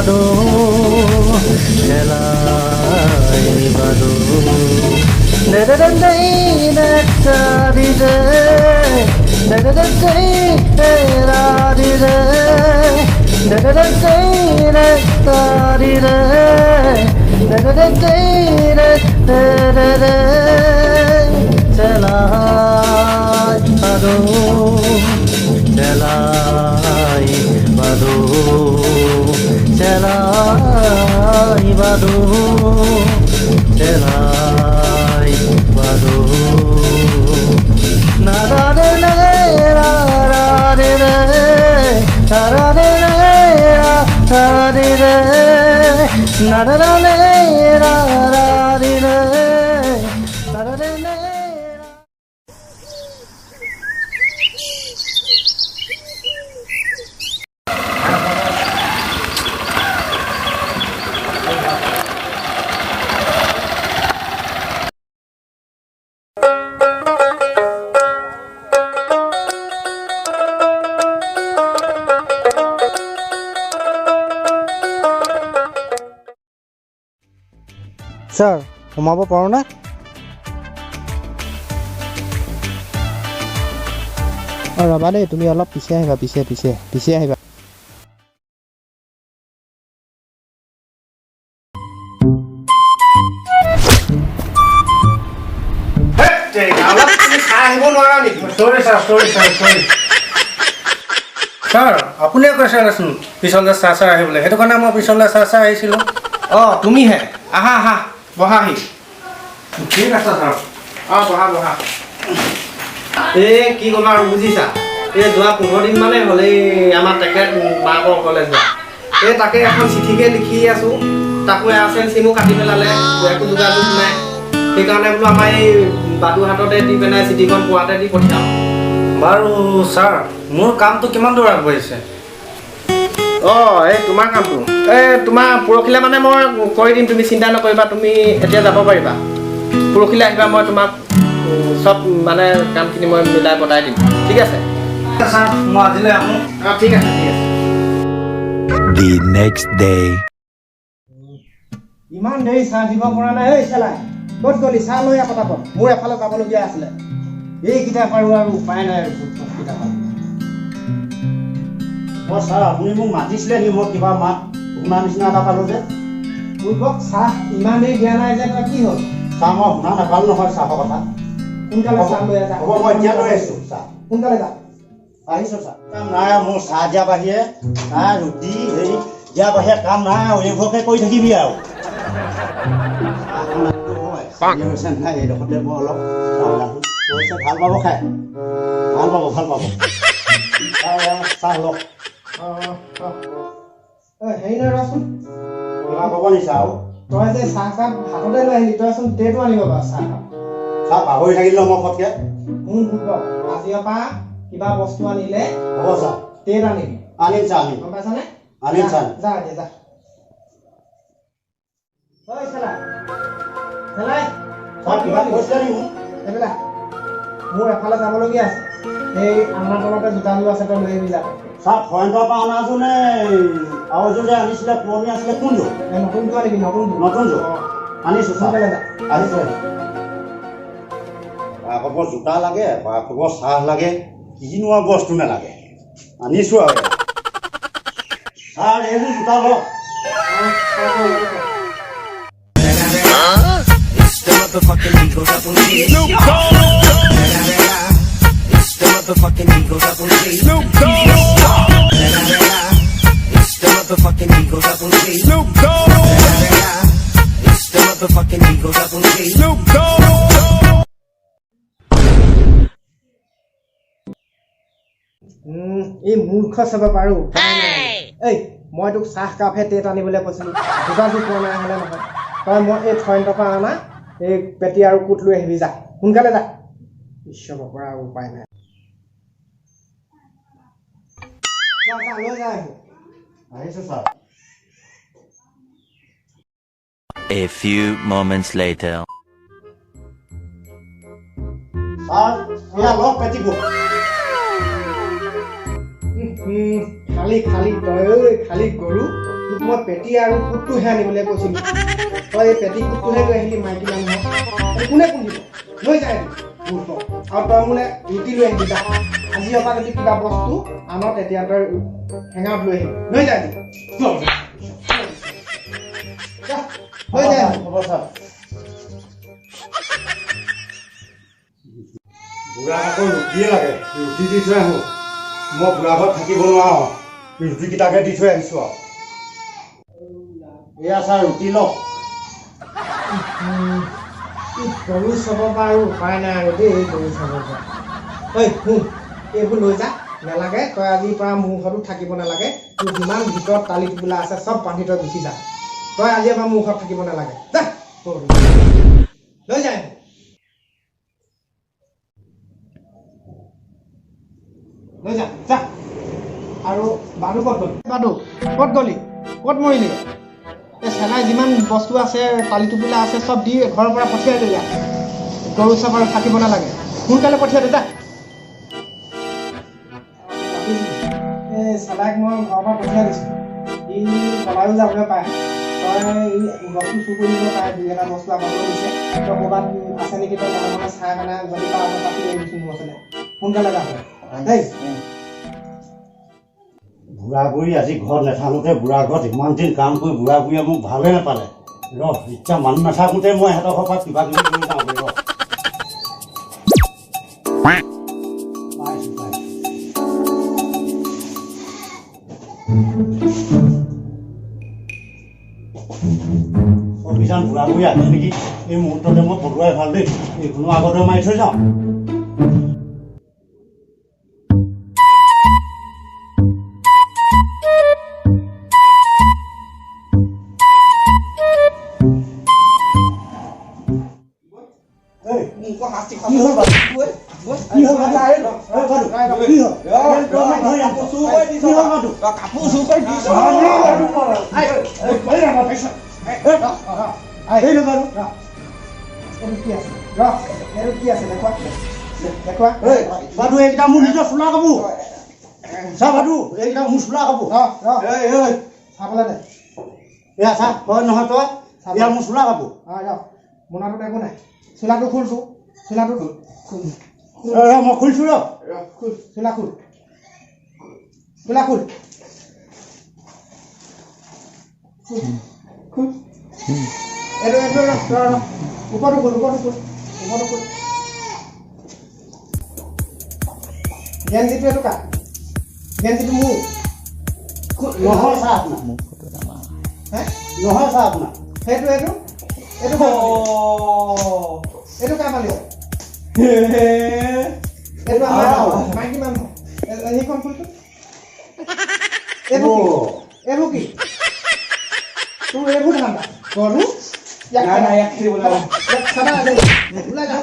বাদো খেলাই বাদো নেদেদেই নেতাৰিৰে নেদেদেই নেৰাৰিৰে নেদেদেই নেতাৰিৰে নেদেদেই নেতাৰিৰে চেলাই বাদো চেলাই বাদো চেলাই বাদো চেলাই বাদো নাৰাৰে নাৰাৰে নাৰাৰে নাৰাৰে নাৰাৰে নাৰাৰে নাৰাৰে স্যাৰ সোমাব পাৰো না ৰবা দেই তুমি অলপ পিছে আহিবা পিছে আহিবা ছাৰ আপুনিয়ে কৈছে দেচোন পিছলৈ চাহ আহিবলৈ সেইটো কাৰণে মই পিছলৈ চাহ আহিছিলোঁ অঁ তুমিহে আহা আহা বহাহি ঠিক আছে ছাৰ অঁ বহা এই কি ক'বা আৰু বুজিছা এই যোৱা 15 দিন মানে হ'ল এই আমাৰ তেখেত মাকৰ ঘৰলৈ যোৱা এই তাকে এখন চিঠিকে লিখি আছোঁ তাকো এয়াৰচেল চিমো কাটি পেলালে একো যোগাযোগ নাই সেইকাৰণে বোলো আমাৰ এই বাদু হাততে দি পেলাই চিঠিখন পোৱাতে দি পঠিয়াওঁ বাৰু ছাৰ মোৰ কামটো কিমান দূৰ আগবাঢ়িছে অঁ এই তোমাৰ কামটো এই তোমাৰ পৰহিলৈ মানে মই কৰি দিম তুমি চিন্তা নকৰিবা তুমি এতিয়া যাব পাৰিবা পৰহিলৈ আহিবা মই তোমাক চব মানে কামখিনি মই মিলাই পতাই দিম ঠিক আছে ছাৰ মই আজিলৈ আহোঁ অঁ ঠিক আছে The next day. ইমান দেৰি চাহ দিব পৰা নাই ঐ চেলাই ক'ত গ'লি চাহ লৈ পতাপত মোৰ এফালে যাবলগীয়া আছিলে এইকেইটা পাৰো আৰু উপায় নাই মই ছাৰ আপুনি মোক মাতিছিলে নি মই কিবা মাত শুনা নিচিনা এটা পালোঁ যে পূৰ্বক চাহ ইমান দেৰি দিয়া নাই যে কি হ'ল চাহ মই শুনা নাপালোঁ নহয় চাহৰ কথা সোনকালে চাহ লৈ আছা হ'ব মই এতিয়া লৈ আহিছোঁ চাহ সোনকালে যা আহিছোঁ চাহ কাম নাই মোৰ চাহ দিয়া বাহিৰে চাহ ৰুটি হেৰি দিয়া বাহিৰে কাম নাই আৰু এইবোৰকে কৰি থাকিবি আৰু নাই এইডোখৰতে মই অলপ ভাল পাব খাই ভাল পাব চাহ লওক হেৰি নহয় ৰচোন কিবা ক'ব নিছা আৰু তই যে চাহকাপ হাততে লৈ আহিলি তইচোন ট্ৰেটো আনিব পাৰ চাহকাপ চাহ পাহৰি থাকিলো মই ফটকে শুন পূৰ্বক আজিৰ পৰা কিবা বস্তু আনিলে হ'ব ছাৰ ট্ৰেট আনিবি আনিম ছাৰ আনিম গম পাইছানে আনিম ছাৰ যা এতিয়া যা ঐ চেলাই ছাৰ কিবা কৈছিলে নি মোক এইবিলাক মোৰ এফালে যাবলগীয়া আছে এই আলনা তলতে জোতাযোৰ আছে তই লৈ আহিবি যা ছাৰ ফৰেণ্টৰ পৰা অনা আছোঁ নে আৰু এযোৰ যে আনিছিলে পুৰণি আছিলে কোনযোৰ এই নতুনটো আনিবি নতুনযোৰ আনিছোঁ ছাৰ সোনকালে যা আনিছোঁ বাপকৰ জোতা লাগে বাপকৰ চাহ লাগে কিনো আৰু বস্তু নালাগে আনিছোঁ আৰু ছাৰ এইযোৰ জোতা লওক Motherfucking Eagle Double G. Snoop Dogg. It's the motherfucking Eagle Double G. Snoop Dogg. It's the motherfucking Eagle Double G. Snoop Dogg. এই মূৰ্খ চাব পাৰো এই মই তোক চাহ কাপহে টেট আনিবলৈ কৈছিলোঁ যোগাযোগ পোৱা নাই হ'লে নহয় তই মই এই ফৰেণ্টৰ পৰা অনা এই পেটি আৰু কোট লৈ আহিবি যা সোনকালে যা ঈশ্বৰ পৰা আৰু উপায় নাই লৈ যা আহিছোঁ sir A few moments later. Sir এয়া লওক পেটিকোট খালি খালি তই খালি গৰু তোক মই পেটি আৰু কুটটোহে আনিবলৈ কৈছিলোঁ তই এই পেটি কুটটোহে লৈ আহিলি মাইকী মানুহক কোনে পিন্ধিব লৈ যায় মূৰ্খ আৰু তই মোলে ৰুটি লৈ আহিবি যা আজিৰ পৰা যদি কিবা বস্তু আন তেতিয়া তই হেঙাত লৈ আহিবি লৈ যায় লৈ যায় হ'ব ছাৰ বুঢ়াক আকৌ ৰুটিয়ে লাগে ৰুটি দি থৈ আহোঁ মই বুঢ়া ঘৰত থাকিব নোৱাৰোঁ ৰুটিকেইটাকে দি থৈ আহিছোঁ আৰু এয়া ছাৰ ৰুটি লওক গৰু চাব পৰা আৰু উপায় নাই আৰু দেই গৰু চাব পৰা ঐ শুন এইবোৰ লৈ যা নালাগে তই আজিৰ পৰা মোৰ ঘৰতো থাকিব নালাগে তোৰ যিমান ভিতৰত তালি টোপোলা আছে চব বান্ধি তই গুচি যা তই আজিৰ পৰা মোৰ ঘৰত থাকিব নালাগে যা লৈ যায় লৈ যা যা আৰু বাদু ক'ত গ'লি বাদু ক'ত গ'লি ক'ত মৰিলি এই চেলাই যিমান বস্তু আছে তালি টোপোলা আছে চব দি ঘৰৰ পৰা পঠিয়াই দিলে গৰু চাব আৰু থাকিব নালাগে সোনকালে পঠিয়াই দে যা এই চেলাইক মই ঘৰৰ পৰা পঠিয়াই দিছোঁ ই পলায়ো যাবলৈ পায় তই ই বস্তু চুৰ কৰিব পাৰে দুই এটা বস্তু আমাকো দিছে তই ক'ৰবাত আছে নেকি তই মনে মনে চাই মানে যদি পাৰ তাতো লৈ দিছোঁ মোৰ আছিলে সোনকালে যা দেই বুঢ়া বুঢ়ী আজি ঘৰত নাথাকোঁতে বুঢ়া ঘৰত ইমান দিন কাম কৰি বুঢ়া বুঢ়ীয়ে মোক ভালে নাপালে এতিয়া মানুহ নাথাকোঁতে মই সিহঁতৰ ঘৰৰ পৰা কিবা কিবি কৰি যাওঁ অভিযান বুঢ়া বুঢ়ী আহে নেকি এই মুহূৰ্ততে মই পঢ়ুৱাই ভাল দেই এইখনো আগতে মাৰি থৈ যাওঁ এইকেইটা মোৰ নিজৰ চোলা কাপোৰ চা ভাদু এইকেইটা মোৰ চোলা কাপোৰ চাবলৈ দে এয়া চা হয় নহয় তই এয়া মোৰ চোলা কাপোৰ মোনাটোত একো নাই চোলাটো খোলটো চোলাটো খোল মই খুলিছোঁ ৰ খোল চোলা খোল চোলা খোল খোল এইটো ওপৰটো খোল গেঞ্জিটো এইটো কা গেঞ্জিটো মোৰ নহয় চা আপোনাৰ নহয় চা আপোনাৰ সেইটো কাৰ পালিছে এইটো আমাৰ মাইকী মানুহ সেইখন খুলটো এইবোৰ কি তোৰ এইবোৰ ঠাণ্ডা গৰু ওলাই যা